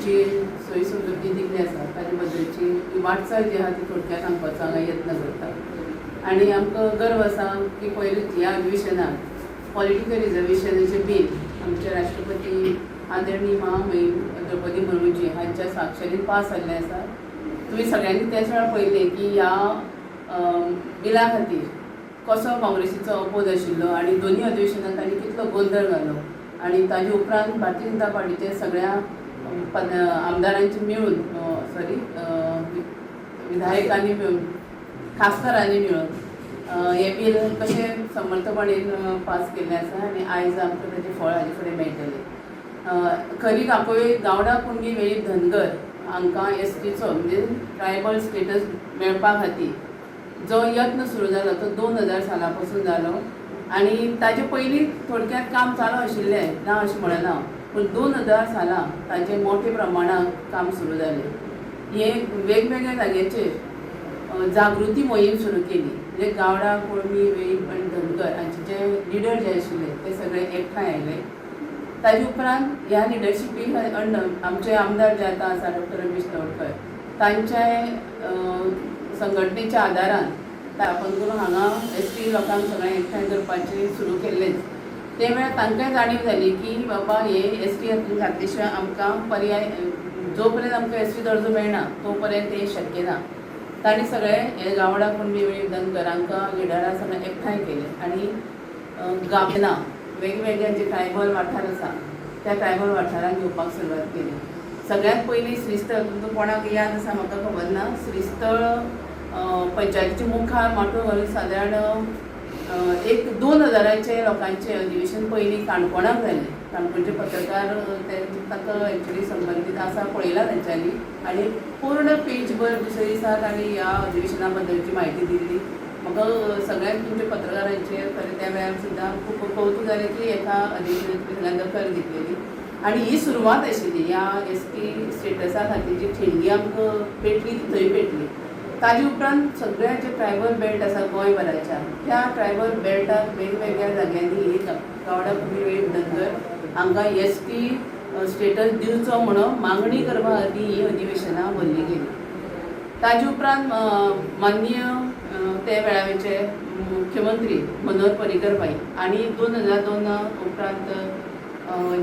जी सोयी सवलती दिल्ली आसा ताजे बद्दलची वाटचाल जी आहा ती थोडक्यात सांगपाचो हांगा यत्न करता. आनी आमकां गर्व आसा की पयलींच ह्या अधिवेशनाक पॉलिटिकल रिजर्वेशनाचें बील आमचे राष्ट्रपती आदरणीय महामहीम द्रौपदी मुर्मूजी हांच्या साक्षारीन पास जाल्लें आसा. तुमी सगळ्यांनी त्याच वेळार पळयलें की ह्या बिला खातीर कसो काँग्रेसीचो अपोज आशिल्लो आनी दोनूय अधिवेशनांत तांणी कितलो गोंधळ घालो. आनी ताजे उपरांत भारतीय जनता पार्टीचे सगळ्या आमदारांची मेळून विधायकांनी मेळून खासदारांनी मेळून हे बील कशें समर्थपणेन पास केल्लें आसा आनी आयज आमकां ताचें फळ हाजे फुडें मेळटलें. खरी कापय गावडा कुणबी वेळीप धनगर हांकां एसटीचो म्हणजे ट्रायबल स्टेटस मेळपा खातीर जो यत्न सुरू जालो तो 2000 साला पासून जालो. आनी ताजे पयलीं थोडक्यात काम चालू आशिल्लें ना अशें म्हणना, पूण 2000 साला ताजें मोठे प्रमाणांत काम सुरू जालें. हे वेगवेगळ्या जाग्याचेर जागृती मोहीम सुरू केली. म्हणजे गावडा कुणबी वेळीप आनी धनगर हांचे जे लिडर जे आशिल्ले ते सगळे एकठांय आयले. ताजे उपरांत ह्या लिडरशिपी आमचे आमदार जे आतां आसा डॉक्टर रमेश तवडकर तांच्या संघटनेच्या आदारान आपण करून हांगा एसटी लोकांक सगळें एकठांय करपाचें सुरू केल्लेंच. ते वेळार तांकांय जाणीव जाली की बाबा हे एसटी हातूंत घातले शिवाय आमकां पर्याय जो पर्यंत आमकां एसटी दर्जो मेळना तो पर्यंत हे शक्य ना. तांणी सगळे हे गावडा कुणबी वेळीप धनगरांकां लिडरां सगळें एकठांय केलें आनी गांवां वेगवेगळे जे ट्रायबल वाठार आसा त्या ट्रायबल वाठारांत घेवपाक सुरवात केली. सगळ्यांत पयलीं श्रीस्थळ तुमकां कोणाक याद आसा म्हाका खबर ना, श्रीस्थळ पंचायतीचे मुखार माटो घालून सादारण 1-2000 लोकांचें अधिवेशन पयलीं काणकोणाक जालें. काणकोणचे पत्रकार ताका एक्चुली संबंदीत आसा पळयला तांच्यांनी आनी पूर्ण पेजभर दुसरे दिसा तांणी ह्या अधिवेशना बद्दलची म्हायती दिल्ली. म्हाका सगळ्यांक तुमच्या पत्रकारांचेर खरें त्या वेळार सुद्दां खूब कौतूक जालें की एका अधिवेशनांतल्यान दखल घेतलेली आनी ही सुरवात आशिल्ली ह्या एसटी स्टेटसा खातीर जी ठिणगी आमकां पेटली ती थंय पेटली. ताजे उपरांत सगळ्या जे ट्रायबल बेल्ट आसा गोंयभराच्या त्या ट्रायबल बेल्टाक वेगवेगळ्या जाग्यांनी एक गावडा कुणबी वेळीप धनगर हांकां एसटी स्टेटस दिवचो म्हणून मागणी करपा खातीर ही अधिवेशनां भरली गेली. ताजे उपरांत माननीय ते वेळाचे मुख्यमंत्री मनोहर पर्रीकर बाई आनी 2002 उपरांत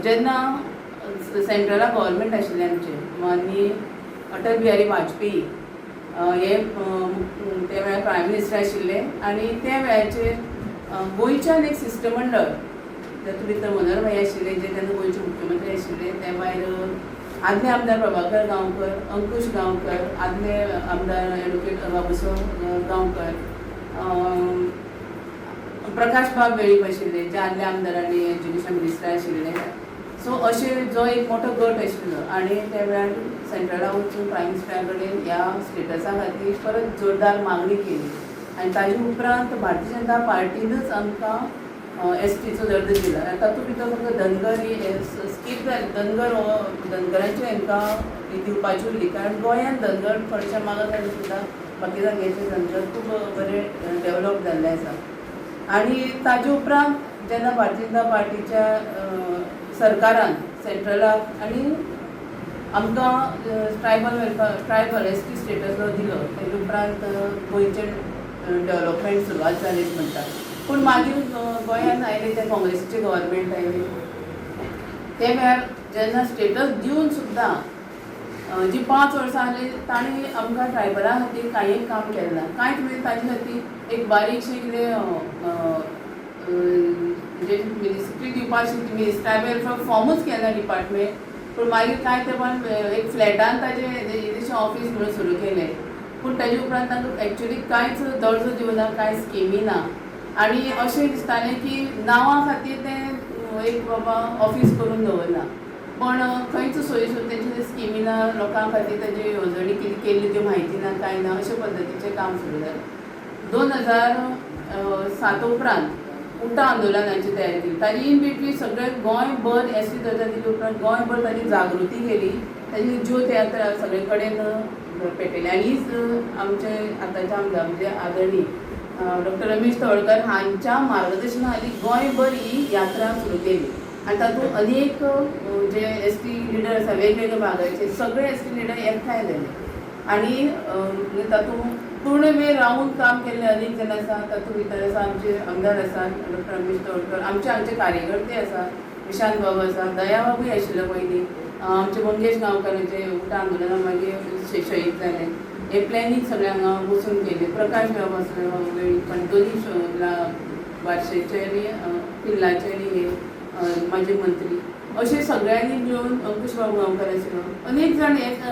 जेन्ना सेंट्रलाक गव्हर्मेंट आशिल्लें आमचें माननीय अटल बिहारी वाजपेयी हे ते वेळार प्रायम मिनिस्टर आशिल्ले आनी त्या वेळाचेर गोंयच्यान एक शिष्टमंडळ तातूंत भितर मनोहर भाई आशिल्ले जे तेन्ना गोंयचे मुख्यमंत्री आशिल्ले. त्या भायर आदले आमदार प्रभाकर गांवकर, अंकुश गांवकर, आदले आमदार एडवोकेट बाबूसो गांवकर, प्रकाश बाब वेळीप आशिल्ले जे आदले आमदार आनी एज्युकेशन मिनिस्टर आशिल्ले. सो अशे जो एक मोठो गट आशिल्लो आनी त्या वेळार सेंट्रलाक वचून प्रायम मिनिस्टरा कडेन ह्या स्टेटसा खातीर परत जोरदार मागणी केली आनी ताजे उपरांत भारतीय जनता पार्टीनच आमकां एसटीचो दर्जो दिला. तातूंत भितर फक्त धनगर ही स्कीप जाली. धनगरांचे हांकां दिवपाची उरली कारण गोंयांत धनगर थोडेशे मागास जाले सुद्दां बाकी जाग्याचे धनगर खूब बरें डेवलप जाल्ले आसा. आनी ताजे उपरांत जेन्ना भारतीय जनता पार्टीच्या सरकारान सेंट्रलाक आनी आमकां ट्रायबल एसटी स्टेटस जो दिलो ताजे उपरांत गोंयचें डेवलपमेंट सुरवात जालीच म्हणटा. पूण मागीर गोंयांत आयले ते काँग्रेसीचे गव्हर्मेंट आयले ते वेळार जेन्ना स्टेटस दिवन सुद्दां जी 5 वर्सां जाली तांणी आमकां ट्रायबलां खातीर कांय एक काम केलें ना. कांयच म्हणजे ताजे खातीर एक बारीकशें कितें म्हणजे मिनिस्ट्री दिवपाची ट्रायबल फॉर्मूच केला डिपार्टमेंट. पूण मागीर कांय तेंपान एक फ्लॅटान ताजें ऑफीस म्हणून सुरू केलें. पूण ताजे उपरांत तांकां एक्चुली कांयच दर्जो दिवना, कांय स्किमी ना आनी अशें दिसतालें की नांवा खातीर तें एक बाबा ऑफीस करून दवरना पण खंयच सोयी सुविधेची स्किमी ना, लोकां खातीर ताजे येवजणी कितें केल्ली त्यो म्हायती ना, कांय ना, अशे पद्दतीचें काम सुरू जालें. 2007 उपरांत उठा आंदोलनाची तयारी केली. ताजी इन बिटवीन सगळें गोंयभर एसटी दर्जा दिले उपरांत गोंयभर ताजी जागृती केली, ताजी ज्योत यात्रा सगळे कडेन पेटयली आनी हीच आमचे आतांचे आमदार म्हणजे आदरणीय डॉक्टर रमेश तवडकर हांच्या मार्गदर्शना खाली गोंयभर ही यात्रा सुरू केली. आनी तातूंत अनेक जे एस टी लिडर आसा वेगवेगळ्या भागाचे सगळे एस टी लिडर एकठांय जाले आनी तातूंत पूर्ण वेळ रावून काम केल्ले अनेक जण आसा. तातूंत भितर आसा आमचे आमदार आसा डॉक्टर रमेश तवडकर, आमचे कार्यकर्ते आसा, विशांत बाबू आसा, दया बाबूय आशिल्लो पयलीं, आमचे मंगेश गांवकाराचे उठा आंदोलना मागीर शहीद जाले. हे प्लॅनिंग सगळ्यांक बसून केले. प्रकाश बाबू आसलो पण दोनी बार्शेचे आनी पिल्लाचे आनी हे माजी मंत्री अशे सगळ्यांनी मिळून अंकुश बाबू गांवकार आशिल्लो. अनेक जाण एक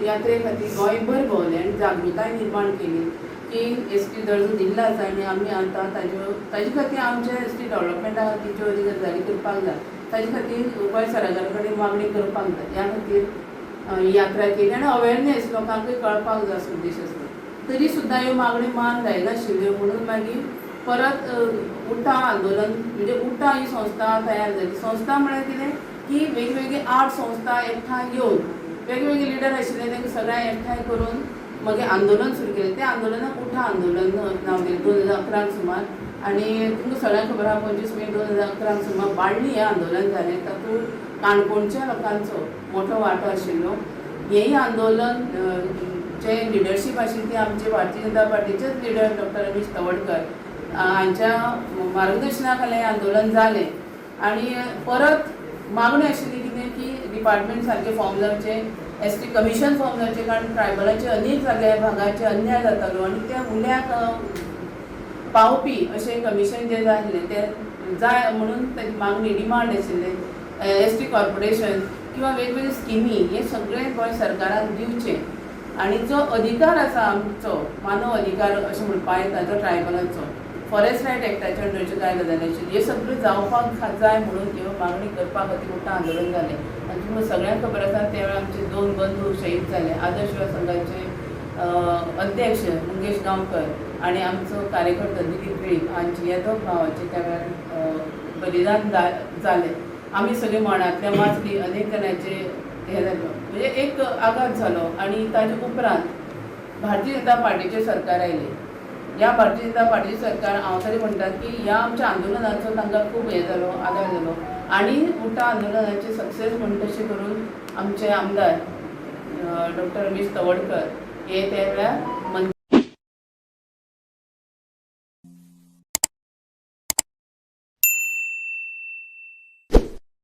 यात्रे खातीर गोंयभर भोंवले आनी जागृताय निर्माण केली की एस टी दर्जो दिल्लो आसा आनी आमी आतां ताजे खातीर आमच्या एस टी डेव्हलपमेंटा खातीर ज्यो गजाली करपाक जाय ताजे खातीर गोंय सरकारा कडेन मागणी करपाक जाय. ह्या खातीर यात्रा केली आनी अवेरनेस लोकांकूय कळपाक जाय असो उद्देश आसता. तरी सुद्दां ह्यो मागणी मान जायनाशिल्ल्यो म्हणून मागीर परत उठा आंदोलन म्हणजे उठा ही संस्था तयार जाली. संस्था म्हळ्यार कितें की वेगवेगळी 8 संस्था एकठांय येवन वेगवेगळे लिडर आशिल्ले तांकां सगळ्यांक एकठांय करून मागीर आंदोलन सुरू केलें. त्या आंदोलनाक उठा आंदोलन नांव दिलें 2011 सुमार. आनी तुमकां सगळ्यांक खबर आहा 25 मे 2011 सुमार बाळ्ळी हें आंदोलन जालें. तातूंत काणकोणच्या लोकांचो मोठो वांटो आशिल्लो. हेंय आंदोलन जे लिडरशीप आशिल्ली ती आमचे भारतीय जनता पार्टीचेच लिडर डॉक्टर रमेश तवडकर हांच्या मार्गदर्शना खाला हें आंदोलन जालें. आनी परत मागणी आशिल्ली कितें की डिपार्टमेंट सारके फॉर्म जावचे, एस टी कमिशन फॉर्म जावचे, कारण ट्रायबलाचे अनेक जाग्या भागाचे अन्याय जातालो आनी त्या उल्याक पावपी अशें कमिशन जें जाय आसलें तें जाय म्हणून ताची मागणी डिमांड आशिल्लें. एस टी कॉर्पोरेशन किंवा वेगवेगळ्यो स्किमी हे सगळे गोंय सरकारान दिवचे आनी जो अधिकार आसा आमचो मानव अधिकार अशें म्हणपा येता तो ट्रायबलांचो फॉरेस्ट रायट एक्टाच्या अंडरच्यो कांय गजाली आशिल्ल्यो हे सगळें जावपाक जाय म्हणून ह्यो मागणी करपा खातीर मोठें आंदोलन जालें. आनी तुमकां सगळ्यांक खबर आसा त्या वेळार आमचे 2 बंधू शहीद जाले. आदर्श युवा संघाचे अध्यक्ष मंगेश गांवकर आनी आमचो कार्यकर्तो दिलीप वेळीप हांची येदो भावाचे त्या वेळार बलिदान जालें. आमी सगळे मनांतल्या वाचली अनेक जाणांचे हे जालो म्हणजे एक आघात जालो. आनी ताजे उपरांत भारतीय जनता पार्टीचें सरकार आयलें. ह्या भारतीय जनता पार्टीचें सरकार हांव तरी म्हणटात की ह्या आमच्या आंदोलनाचो तांकां खूब हे जालो आदार जालो. आनी उठा आंदोलनाचे सक्सेस म्हण तशें करून आमचे आमदार डॉक्टर रमेश तवडकर हे त्या वेळार मंत्री